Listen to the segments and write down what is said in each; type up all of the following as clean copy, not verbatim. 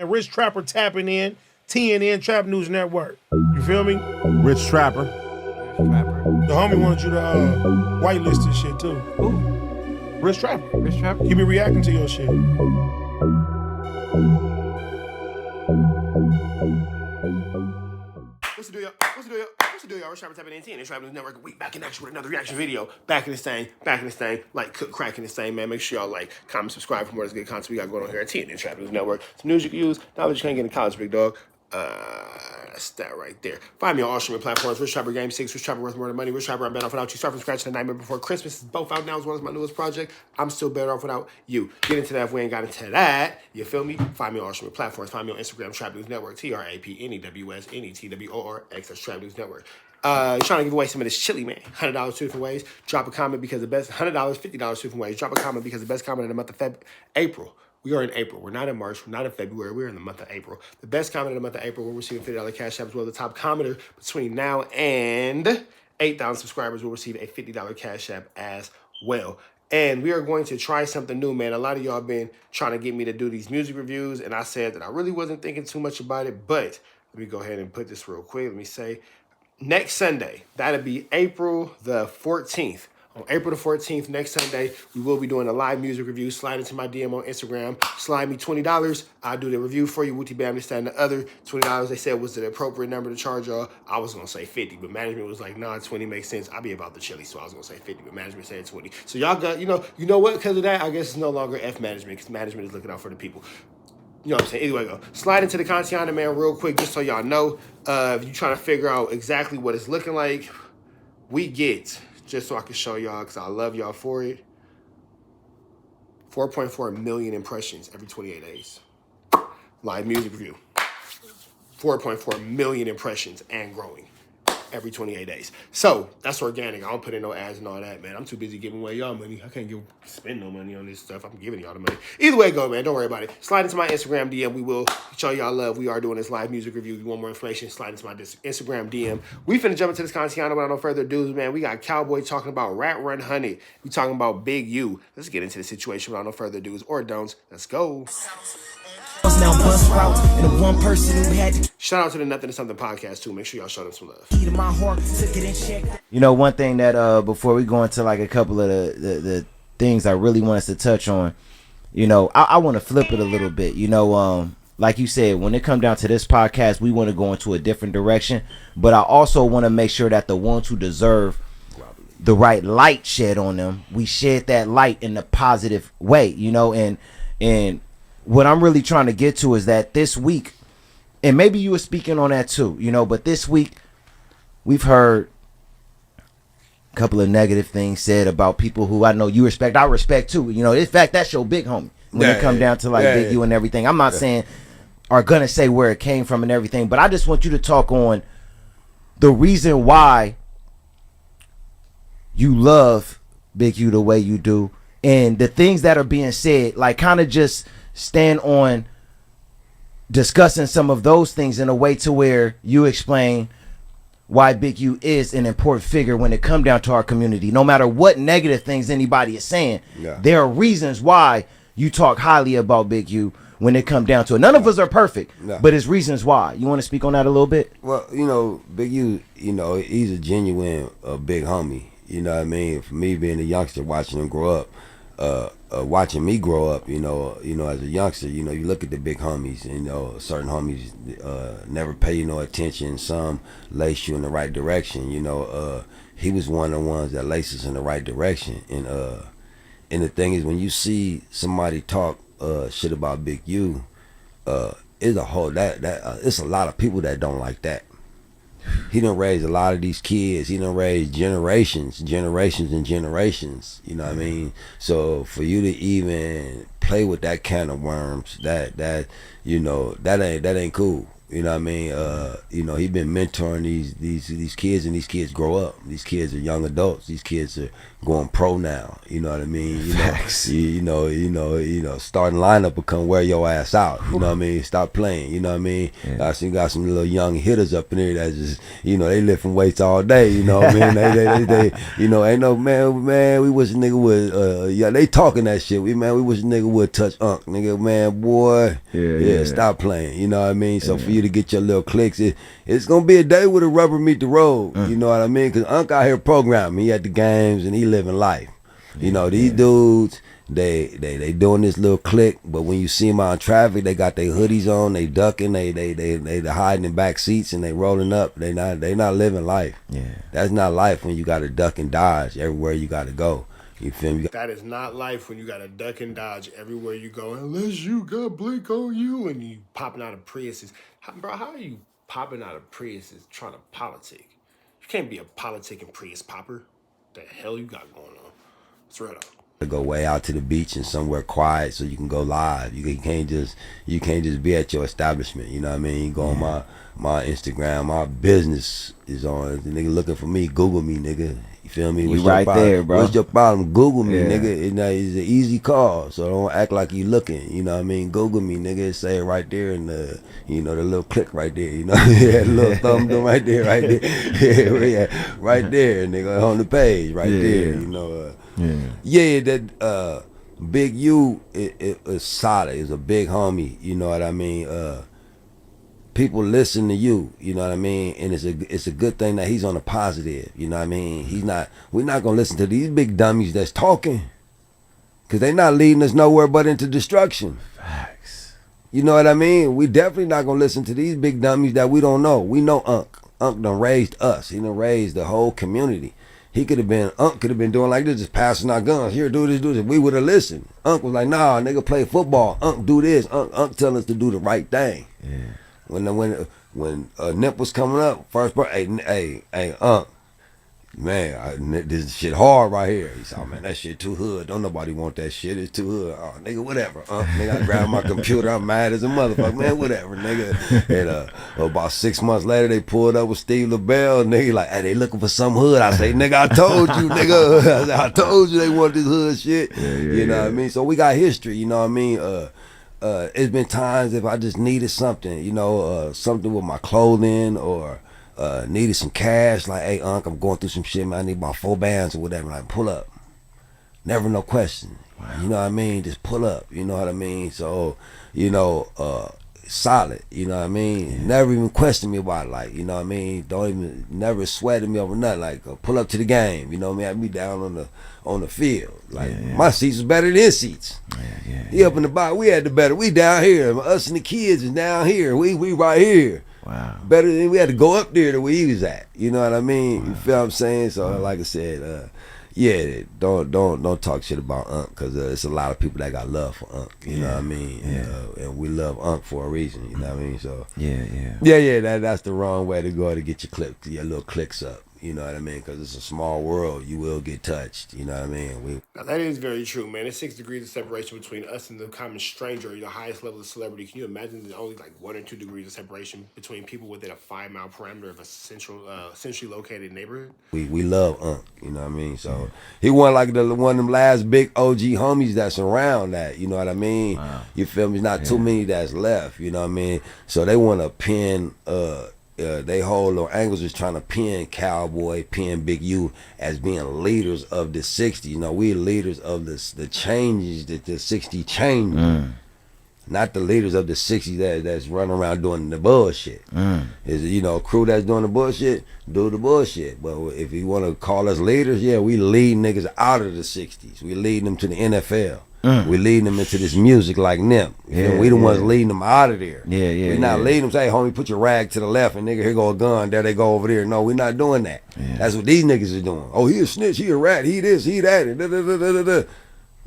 And Rich Trapper tapping in, TNN Trap News Network. You feel me? Rich Trapper. The homie wanted you to whitelist this shit too. Who? Rich Trapper. Rich Trapper? He be reacting to your shit. What's the deal, y'all? What's the deal, y'all? What's the deal, y'all? Rich Trapper tapping in TNN Trap News Network. We back in action with another reaction video. Back in this thing, like cook, cracking this thing, man. Make sure y'all like, comment, subscribe for more of this good content we got going on here at TNN Trap News Network. Some news you can use, knowledge you can't get in college, big dog. That's that right there. Find me on all streaming platforms. Rich Trapper Game 6, Rich Trapper Worth More Than Money, Rich Trapper I'm Better Off Without You, Start From Scratch and The Nightmare Before Christmas is both out now as well as my newest project. I'm Still Better Off Without You. Get into that if we ain't got into that. You feel me? Find me on all streaming platforms. Find me on Instagram, Trap News Network, TRAPNEWSNETWORX, that's Trap News Network. Trying to give away some of this chili, man. $100 two different ways. Drop a comment because the best, $100, $50 two different ways. Drop a comment because the best comment of the month of April. We are in April. We're not in March. We're not in February. We're in the month of April. The best comment of the month of April will receive a $50 cash app as well. The top commenter between now and 8,000 subscribers will receive a $50 cash app as well. And we are going to try something new, man. A lot of y'all been trying to get me to do these music reviews, and I said that I really wasn't thinking too much about it, but let me go ahead and put this real quick. Let me say next Sunday, that'll be April the 14th. On April the 14th, next Sunday, we will be doing a live music review. Slide into my DM on Instagram. Slide me $20. I'll do the review for you. Wooty Bam, this, that, and the other. $20 they said was the appropriate number to charge y'all. I was going to say 50, but management was like, nah, 20 makes sense. I'll be about the chili, so I was going to say 50, but management said 20. So y'all got, you know what? Because of that, I guess it's no longer F management because management is looking out for the people. You know what I'm saying? Either way, go. Slide into the content, man, real quick, just so y'all know. If you're trying to figure out exactly what it's looking like, we get, just so I can show y'all, because I love y'all for it, 4.4 million impressions every 28 days. Live music review. 4.4 million impressions and growing every 28 days. So that's organic. I don't put in no ads and all that, man. I'm too busy giving away y'all money. I can't spend no money on this stuff. I'm giving y'all the money. Either way, go, man. Don't worry about it. Slide into my Instagram DM. We will show y'all love. We are doing this live music review. If you want more information, slide into my Instagram DM. We finna jump into this content without no further ado, man. We got Cowboy talking about Rat Run Honey. We talking about Big U. Let's get into the situation without no further ado or don'ts. Let's go. Now bus route and the one person who had to Shout out to the Nothing to Something podcast too. Make sure y'all show them some love. key to my heart, took it and checked. You know, one thing that before we go into like a couple of the things I really want us to touch on, you know, I want to flip it a little bit. You know, like you said, when it come down to this podcast, we want to go into a different direction, but I also want to make sure that the ones who deserve the right light shed on them, we shed that light in a positive way, you know, and what I'm really trying to get to is that this week, and maybe you were speaking on that too, you know, but this week we've heard a couple of negative things said about people who I know you respect, I respect too. You know, in fact, that's your big homie when it come down to like Big U and everything. I'm not saying are gonna say where it came from and everything, but I just want you to talk on the reason why you love Big U the way you do and the things that are being said, like kind of just stand on discussing some of those things in a way to where you explain why Big U is an important figure when it come down to our community. No matter what negative things anybody is saying, there are reasons why you talk highly about Big U when it come down to it. None of us are perfect, but it's reasons why. You want to speak on that a little bit? Well, you know, Big U, you know, he's a genuine big homie. You know what I mean? For me being a youngster, watching him grow up, watching me grow up, you know, as a youngster, you know, you look at the big homies, and, you know, certain homies never pay you no attention. Some lace you in the right direction. You know, he was one of the ones that laced us in the right direction. And the thing is, when you see somebody talk shit about Big U, it's a whole it's a lot of people that don't like that. He done raised a lot of these kids. He done raised generations and generations. You know what I mean? So for you to even play with that can of worms, that you know, that ain't cool. You know what I mean? You know, he been mentoring these kids, and these kids grow up. These kids are young adults. These kids are going pro now. You know what I mean? You Facts. know, starting lineup become wear your ass out. You know what I mean? Stop playing. You know what I mean? Yeah. I see got some little young hitters up in there that just, they lifting weights all day. You know what I mean? They ain't no man. We wish a nigga would. They talking that shit. We wish a nigga would touch Unc. Nigga, man, boy. Yeah. Stop playing. You know what I mean? So for you to get your little clicks, it's gonna be a day where the rubber meet the road. You know what I mean? Cause Unc out here programming. He at the games and he living life. These dudes, they doing this little click, but when you see them out in traffic, they got their hoodies on, they ducking, they hiding in back seats and they rolling up. They not living life. Yeah, that's not life when you got to duck and dodge everywhere you got to go. You feel me? That is not life when you got to duck and dodge everywhere you go, unless you got Blink on you and you popping out of Priuses. How are you popping out of Priuses trying to politic? You can't be a politicking Prius popper. The hell you got going on? It's real though. To go way out to the beach and somewhere quiet so you can go live. You can't just be at your establishment. You know what I mean? You go on my Instagram, my business is on. The nigga looking for me, Google me, nigga. You feel me? You right there, bro. What's your problem? Google me, nigga. It's an easy call, so don't act like you looking. You know what I mean? Google me, nigga. Say it right there, and the little click right there. You know, the little thumb right there, right right there, nigga, on the page, right there. You know. That Big U is solid. Is a big homie. You know what I mean? People listen to you. You know what I mean? And it's a good thing that he's on the positive. You know what I mean? We're not gonna listen to these big dummies that's talking, cause they not leading us nowhere but into destruction. Facts. You know what I mean? We definitely not gonna listen to these big dummies that we don't know. We know Unc. Unc done raised us. He done raised the whole community. Unc could have been doing like this, just passing our guns. Here, do this. We would have listened. Unc was like, nah, nigga, play football. Unc, do this. Unc tell us to do the right thing. Yeah. When Nip was coming up, first part, hey, Unc, man, this shit hard right here. He said, oh man, that shit too hood. Don't nobody want that shit. It's too hood. Oh, nigga, whatever. Nigga, I grabbed my computer. I'm mad as a motherfucker. Man, whatever, nigga. And about 6 months later, they pulled up with Steve LaBelle. Nigga, like, hey, they looking for some hood. I say, nigga, I told you, nigga. I told you they want this hood shit. You know what I mean? So we got history. You know what I mean? It's been times if I just needed something, something with my clothing or needed some cash, like, hey, Unc, I'm going through some shit, man. I need about 4 bands or whatever. Like, pull up. Never no question. Wow. You know what I mean? Just pull up. You know what I mean? So, solid. You know what I mean? Yeah. Never even question me about it. Like, you know what I mean? Never sweated me over nothing. Like, pull up to the game. You know what I mean? I'd be down on the field. Like, my seats was better than his seats. He up in the box. We had the better. We down here. Us and the kids is down here. We right here. Wow. Better than we had to go up there to where he was at. You know what I mean? Wow. You feel what I'm saying? So like I said, don't talk shit about Unc, because it's a lot of people that got love for Unc. You know what I mean? And we love Unc for a reason. You know what I mean? So that's the wrong way to go to get your little clicks up. You know what I mean? Because it's a small world. You will get touched. You know what I mean? Now, that is very true, man. There's 6 degrees of separation between us and the common stranger, the highest level of celebrity. Can you imagine there's only like 1 or 2 degrees of separation between people within a 5-mile parameter of a centrally located neighborhood? We love Unc. You know what I mean? So he one like one of them last big OG homies that's around that. You know what I mean? Wow. You feel me? Not too many that's left. You know what I mean? So they want to pin... they whole little angles is trying to pin Cowboy, pin Big U as being leaders of the 60s. We leaders of the changes that the 60 changed. Not the leaders of the 60s that's running around doing the bullshit. Is crew that's doing the bullshit, do the bullshit. But if you want to call us leaders, we lead niggas out of the 60s. We lead them to the NFL. We leading them into this music like Nim. We the ones leading them out of there. We're not leading them, say, hey, homie, put your rag to the left and nigga, here go a gun, there they go over there. No, we're not doing that. That's what these niggas are doing. Oh, he a snitch, he a rat, he this, he that, and da-da-da-da-da-da.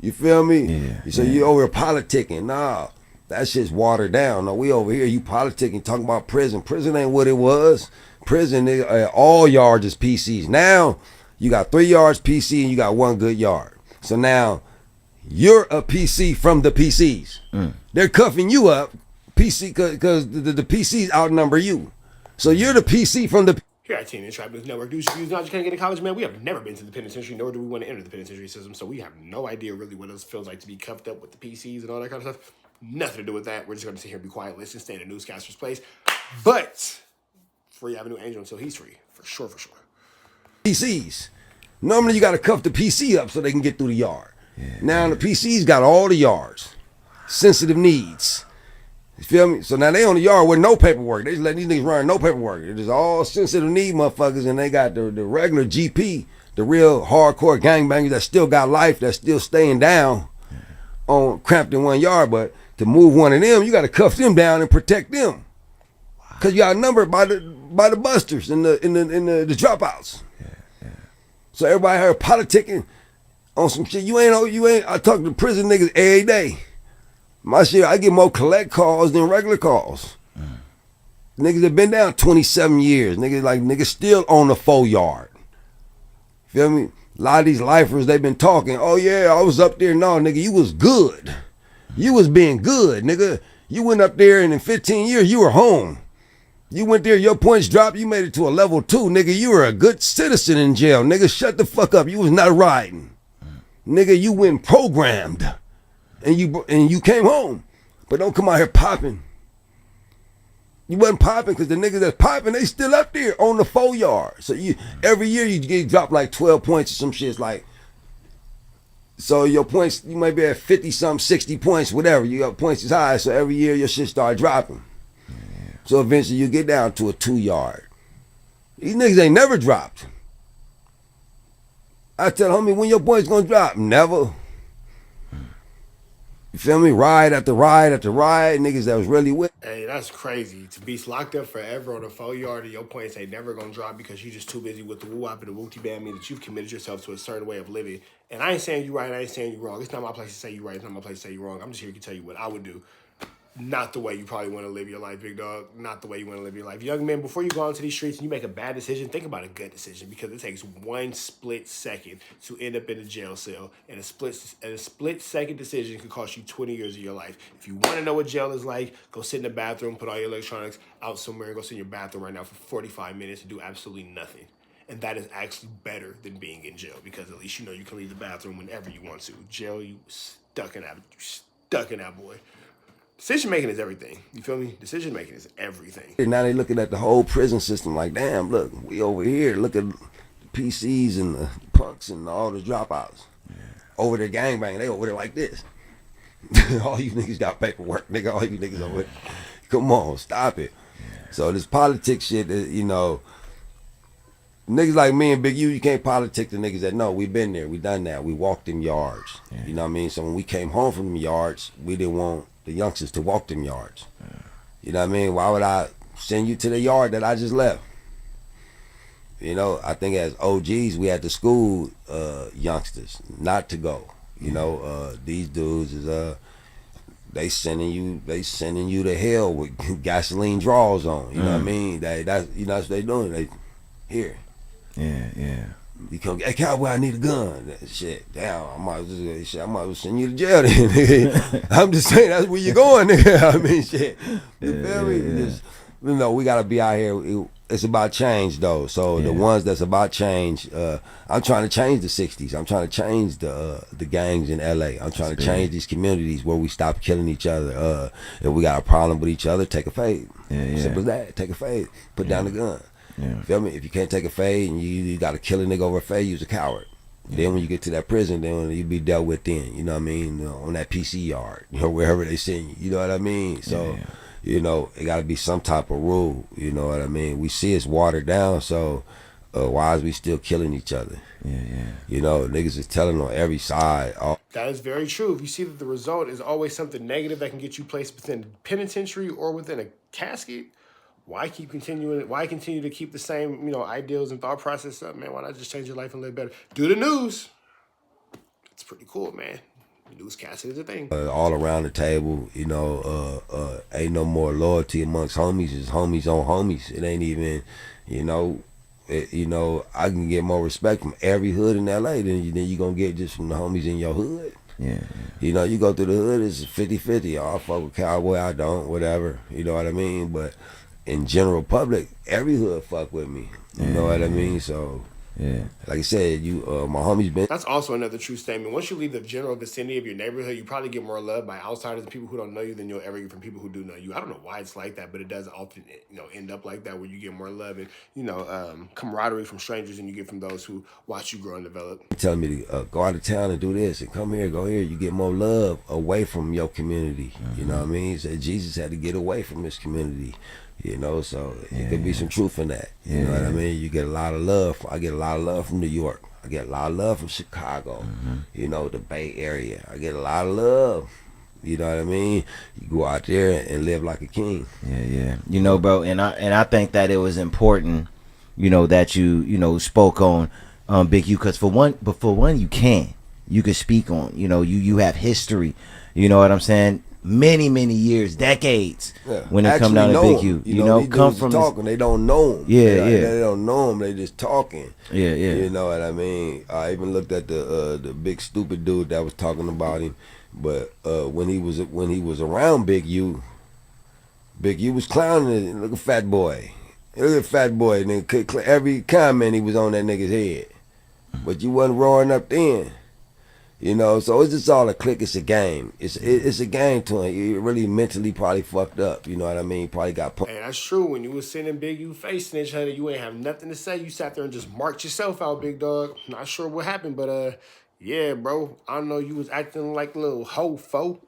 You feel me? So you over here politicking. Nah, that shit's watered down. No, we over here, you politicking, talking about prison. Prison ain't what it was. Prison, all yards is PCs. Now, you got 3 yards PC and you got 1 good yard. So now, you're a PC from the PCs. They're cuffing you up, PC, because the PCs outnumber you. So you're the PC from the Here at TNN Trap News Network, news reviews, not just can't get in college, man. We have never been to the penitentiary, nor do we want to enter the penitentiary system, so we have no idea really what it feels like to be cuffed up with the PCs and all that kind of stuff. Nothing to do with that. We're just going to sit here and be quiet, listen, stay in the newscaster's place. But Free Avenue Angel until he's free, for sure, for sure. PCs. Normally you got to cuff the PC up so they can get through the yard. Now the PCs got all the yards. Sensitive needs. You feel me? So now they on the yard with no paperwork. They just letting these niggas run no paperwork. It is all sensitive need motherfuckers, and they got the regular GP, the real hardcore gangbangers that still got life, that's still staying down on cramped in one yard. But to move one of them, you got to cuff them down and protect them, cause you outnumbered by the busters and the dropouts. So everybody heard politicking on some shit. You ain't. I talk to prison niggas every day. My shit, I get more collect calls than regular calls. Niggas that been down 27 years. Niggas still on the 4 yard. Feel me? A lot of these lifers, they been talking, oh yeah, I was up there. No, nigga, you was good. You was being good, nigga. You went up there and in 15 years, you were home. You went there, your points dropped, you made it to a level 2. Nigga, you were a good citizen in jail. Nigga, shut the fuck up. You was not riding. Nigga, you went programmed. And you came home. But don't come out here popping. You wasn't popping because the niggas that's popping, they still up there on the 4 yard. So every year you get dropped like 12 points or some shit. It's like, so your points, you might be at 50 something, 60 points, whatever. You got points is high, so every year your shit start dropping. So eventually you get down to a 2 yard. These niggas ain't never dropped. I tell homie, when your points gonna drop? Never. You feel me? Ride after ride after ride, niggas that was really with. Hey, that's crazy. To be locked up forever on a 4 yard and your points ain't never gonna drop because you just too busy with the woo-wop and the wooty band mean that you've committed yourself to a certain way of living. And I ain't saying you right, I ain't saying you wrong. It's not my place to say you right, it's not my place to say you wrong. I'm just here to tell you what I would do. Not the way you probably want to live your life, big dog. Not the way you want to live your life. Young men, before you go out to these streets and you make a bad decision, think about a good decision because it takes 1 split second to end up in a jail cell. And a split second decision can cost you 20 years of your life. If you want to know what jail is like, go sit in the bathroom, put all your electronics out somewhere, and go sit in your bathroom right now for 45 minutes and do absolutely nothing. And that is actually better than being in jail because at least you know you can leave the bathroom whenever you want to. Jail, you stuck in that boy. Decision making is everything. You feel me? Decision making is everything. And now they looking at the whole prison system like, damn, look, we over here. Look at the PCs and the punks and all the dropouts. Over there gangbang, they over there like this. All you niggas got paperwork, nigga. All you niggas over there. Come on, stop it. So this politics shit, you know, niggas like me and Big U, you can't politic the niggas that know. We been there, we done that. We walked them yards. You know what I mean? So when we came home from them yards, we didn't want the youngsters to walk them yards. You know what I mean? Why would I send you to the yard that I just left? You know, I think as OGs, we had to school youngsters not to go. You know, these dudes is they sending you to hell with gasoline draws on. You know what I mean? That's what they doing. They here. Yeah. You come, hey Cowboy, I need a gun. Shit, damn, I might as well send you to jail then. I'm just saying that's where you're going, nigga. I mean, shit. You feel me? Just, you know, we gotta be out here. It's about change though. So the ones that's about change, I'm trying to change the 60s. I'm trying to change the gangs in LA. I'm trying to change these communities where we stop killing each other. If we got a problem with each other, take a fade. Simple as that. Take a fade. Put down the gun. Feel me? If you can't take a fade and you got to kill a nigga over a fade, you's a coward. Then when you get to that prison, then you be dealt with then. You know what I mean? On that PC yard, you know, wherever they send you. You know what I mean? So, you know, it got to be some type of rule. You know what I mean? We see it's watered down, so why is we still killing each other? You know, niggas is telling on every side. That is very true. If you see that the result is always something negative that can get you placed within the penitentiary or within a casket, why continue to keep the same, you know, ideals and thought process up, man? Why not just change your life and live better? Do the news. It's pretty cool, man. The newscasting is a thing. All around the table, you know, ain't no more loyalty amongst homies. It's homies on homies. It ain't even, you know, I can get more respect from every hood in LA than you gonna get just from the homies in your hood. You know, you go through the hood, it's 50-50. I fuck with Cowboy, I don't, whatever. You know what I mean? But in general public, every hood fuck with me. You know what I mean? So Yeah. like I said, my homies been. That's also another true statement. Once you leave the general vicinity of your neighborhood, you probably get more love by outsiders and people who don't know you than you'll ever get from people who do know you. I don't know why it's like that, but it does often, end up like that, where you get more love and camaraderie from strangers than you get from those who watch you grow and develop. Telling me to go out of town and do this and come here, go here. You get more love away from your community. You know what I mean? He said Jesus had to get away from his community. So it could be some truth in that. You know what I mean? You get a lot of love. I get a lot of love from New York. I get a lot of love from Chicago. The Bay Area. I get a lot of love. You know what I mean? You go out there and live like a king. Yeah. Bro, and I think that it was important, that you spoke on Big U, because for one you could speak on, you have history. You know what I'm saying? Many years, decades. When it come down to Big U, these come dudes from talking. They don't know him. They don't know him. They just talking. You know what I mean? I even looked at the big stupid dude that was talking about him, but when he was around Big U was clowning him. Look at Fat Boy. Look at Fat Boy. And then every comment he was on that nigga's head, but you wasn't roaring up then. So it's just all a click. It's a game. It's a game to him. You really mentally probably fucked up. You know what I mean? Probably got. Hey, that's true. When you was sitting in Big U face snitch, honey, you ain't have nothing to say. You sat there and just marked yourself out, big dog. Not sure what happened, but yeah, bro. I know you was acting like a little hoe foe.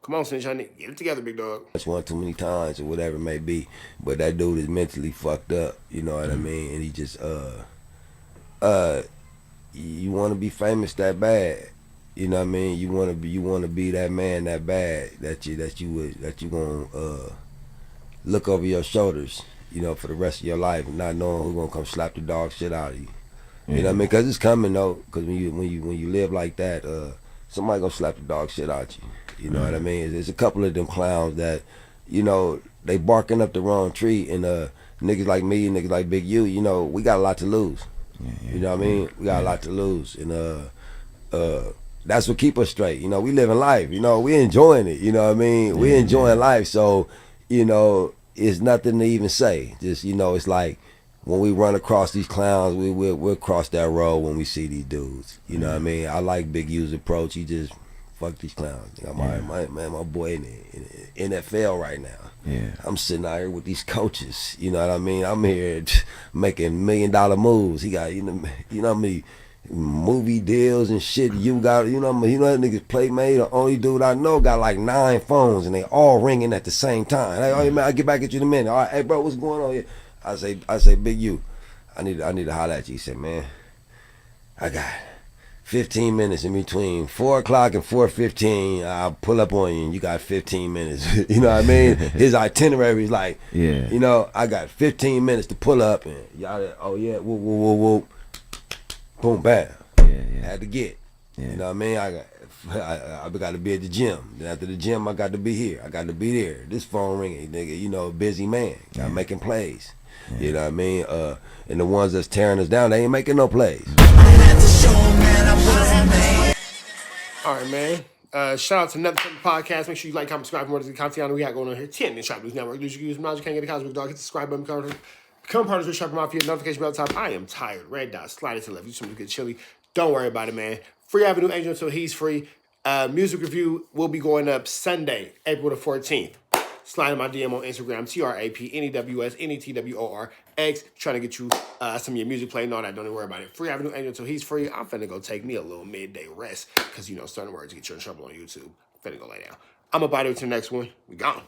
Come on, snitch, honey, get it together, big dog. That's one too many times or whatever it may be, but that dude is mentally fucked up. You know what I mean? And he just you want to be famous that bad, you know what I mean? You want to be that man that bad that you gonna look over your shoulders, for the rest of your life, not knowing who's gonna come slap the dog shit out of you. You know what I mean? Because it's coming though. Because when you live like that, somebody gonna slap the dog shit out you. You know what I mean? There's a couple of them clowns that, they barking up the wrong tree, and niggas like me, niggas like Big U, we got a lot to lose. You know what I mean? We got a lot to lose, and that's what keep us straight. We living life. We enjoying it. You know what I mean? We enjoying life. So, it's nothing to even say. Just it's like when we run across these clowns, we'll cross that road when we see these dudes. You know what I mean? I like Big U's approach. He just fuck these clowns. My boy in NFL right now. I'm sitting out here with these coaches. You know what I mean? I'm here making $1 million moves. He got how many movie deals and shit you got. That nigga's playmate. The only dude I know got like 9 phones and they all ringing at the same time. Hey, oh man, I'll get back at you in a minute. All right, hey bro, what's going on here? I say Big U, I need to holler at you. He said, man, I got 15 minutes in between 4 o'clock and 4:15. I'll pull up on you and you got 15 minutes. You know what I mean? His itinerary is like, I got 15 minutes to pull up and y'all, oh yeah, whoop, boom, bam. Had to get. You know what I mean? I got to be at the gym. Then after the gym, I got to be here. I got to be there. This phone ringing, nigga, busy man. Got making plays. You know what I mean? And the ones that's tearing us down, they ain't making no plays. All right, man. Shout out to another podcast. Make sure you like, comment, subscribe for more of the content we got going on here. 10 in Trap News Network. Lose your knowledge, you can't get a cosmic dog. Hit the subscribe button. Become part of the Sharp Mafia. Notification bell top. I am tired. Red dot. Slide it to the left. You something good chili. Don't worry about it, man. Free Avenue Angel until he's free. Music review will be going up Sunday, April the 14th. Slide in my DM on Instagram, TRAPNEWS, trying to get you some of your music playing and all that. Don't even worry about it. Free Avenue Angel until he's free. I'm finna go take me a little midday rest because, certain words get you in trouble on YouTube. Finna go lay down. I'm going to bite it to the next one. We gone.